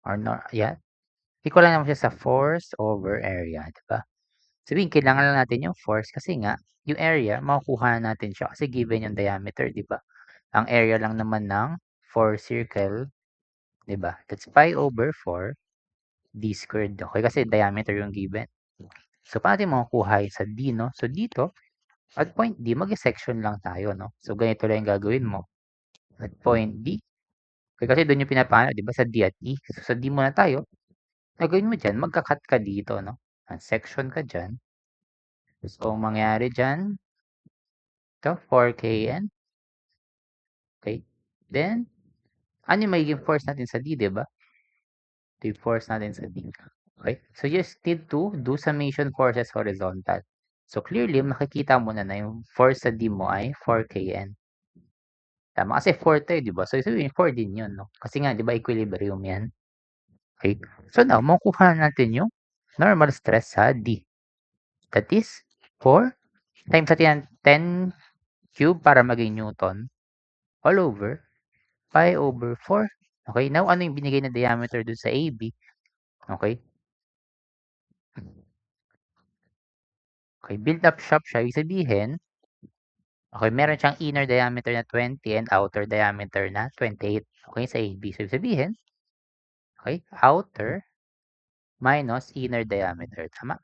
or no, yan. Equal lang naman siya sa force over area, di ba? Sabihin, kailangan lang natin yung force kasi nga, yung area, makukuha natin siya kasi given yung diameter, di ba? Ang area lang naman ng 4 circle, di ba? That's pi over 4 d squared. Okay, kasi diameter yung given. So, paano natin makukuha yun sa d, no? So, dito, at point D, mag-section lang tayo, no? So, ganito lang yung gagawin mo. At point D, kasi doon yung pinapano, di ba, sa D at E. So, sa D muna tayo. Gagawin mo dyan, magka-cut ka dito, no? Section ka dyan. So, ang mangyari dyan, ito, 4kn. Okay? Then, ano yung magiging force natin sa D, di ba? Ito yung force natin sa D. Okay? So, you just need to do summation forces horizontal. So, clearly, makikita mo na yung force sa D mo ay 4kn. Tama, kasi 4 to, di ba? So, sabihin, 4 din yun, no? Kasi nga, di ba, equilibrium yan. Okay? So, now, makukuha natin yung normal stress sa D. That is 4 times natin 10 cube para maging Newton all over pi over 4. Okay? Now, ano yung binigay na diameter dun sa AB? Okay? Okay, build up shop siya. Ibig sabihin, okay, meron siyang inner diameter na 20 and outer diameter na 28. Okay, sa AB. So, ibig sabihin, okay, outer minus inner diameter. Tama?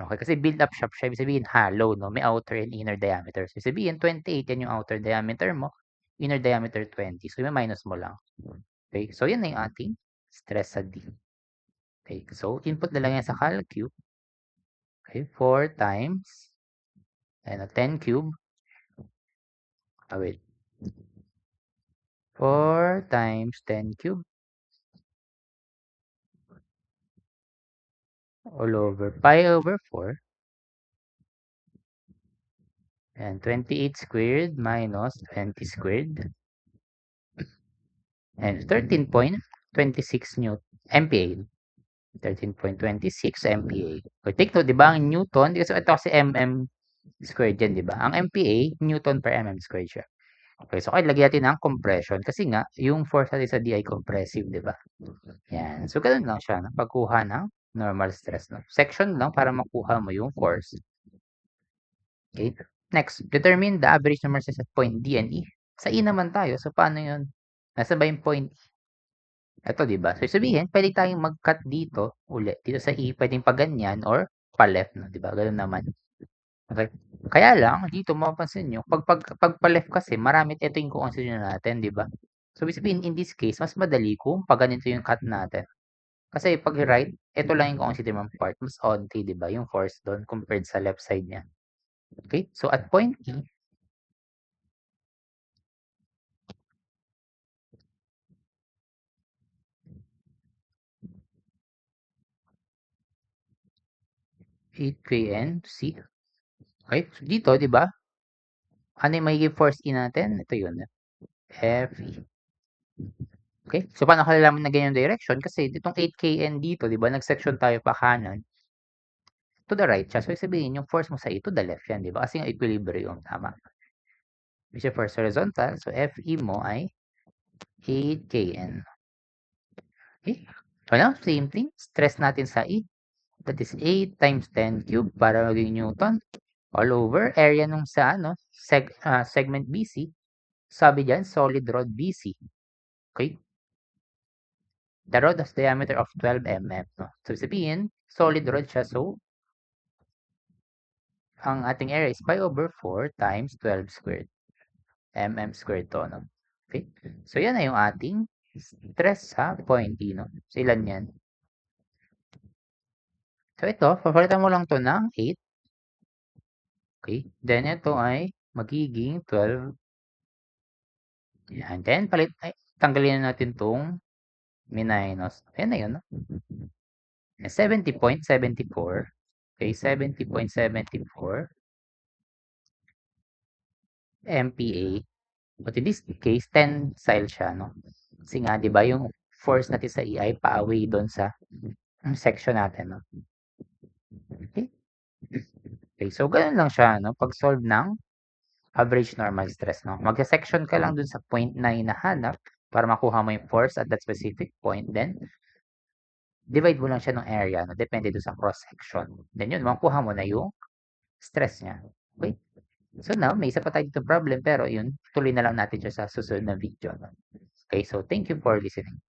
Okay, kasi build up shop siya. Ibig sabihin, hollow, no? May outer and inner diameter. So, ibig sabihin, 28 yan yung outer diameter mo. Inner diameter 20. So, may minus mo lang. Okay, so yan na yung ating stress sa D. Okay, so input na lang yan sa CalCube. Okay, 4 times, and 10 cube. Wait. 4 times 10 cube all over pi over 4. And 28 squared minus 20 squared. And 13.26 MPa. 13.26 MPa. Okay, take note, di ba, ang Newton, kasi ito kasi mm squared yan, di ba? Ang MPa, Newton per mm squared siya. Okay, so lagyan natin ng compression kasi nga, yung force natin sa D ay compressive, di ba? Yan. So, ganun lang siya, no? Pagkuha ng normal stress, no? Section lang para makuha mo yung force. Okay? Next, determine the average normal stress at point D and E. Sa E naman tayo, so paano yun? Nasa ba yung point? Ito, di ba? So, sabihin, pwede tayong mag-cut dito ulit. Dito sa E, pwedeng pa ganyan or pa-left, no? Di ba? Ganun naman. Okay? Kaya lang, dito mapapansin nyo, pag pa-left kasi, marami ito yung consider natin, di ba? So, ibig sabihin, in this case, mas madali kung pag ganito yung cut natin. Kasi pag right, ito lang yung consider mong part. Mas onti, di ba? Yung force doon compared sa left side niya. Okay? So, at point E, 8kn, C. Okay? So, dito, di ba? Ano yung magiging force E natin? Ito yun. Fe. Okay? So, paano kalalaman na ganyan direction? Kasi itong 8kn dito, di ba? Nag-section tayo pa kanan. To the right siya. So, sabihin, yung force mo sa E to the left yan, di ba? Kasi yung equilibrium, tama. Which is force horizontal. So, Fe mo ay 8kn. Okay? So, now, same thing. Stress natin sa E. That is 8 times 10 cube para maging Newton all over area nung sa segment BC. Sabi diyan, solid rod BC. Okay? The rod has diameter of 12 mm. No? So, sabihin, solid rod siya. So, ang ating area is pi over 4 times 12 squared. Mm squared to. No? Okay? So, yan na yung ating stress sa point E. No? So, ilan yan? So, ito, papalitan mo lang to ng 8. Okay? Then, ito ay magiging 12. Yan. Then, tanggalin na natin itong minus. Ayan na yun. No? 70.74. Okay, 70.74 MPa. But in this case, tensile siya, no? Kasi nga, di ba, yung force natin sa E ay pa-away doon sa section natin, no? Okay? Okay, so ganun lang siya, no? Pag-solve ng average normal stress, no? Magsa-section ka lang dun sa point na hinahanap para makuha mo yung force at that specific point, then divide mo lang siya ng area na depende doon sa cross section. Then yun, makuha mo na yung stress niya. Okay? So now, may isa pa tayo dito problem pero yun, tuloy na lang natin siya sa susunod na video. Okay, so thank you for listening.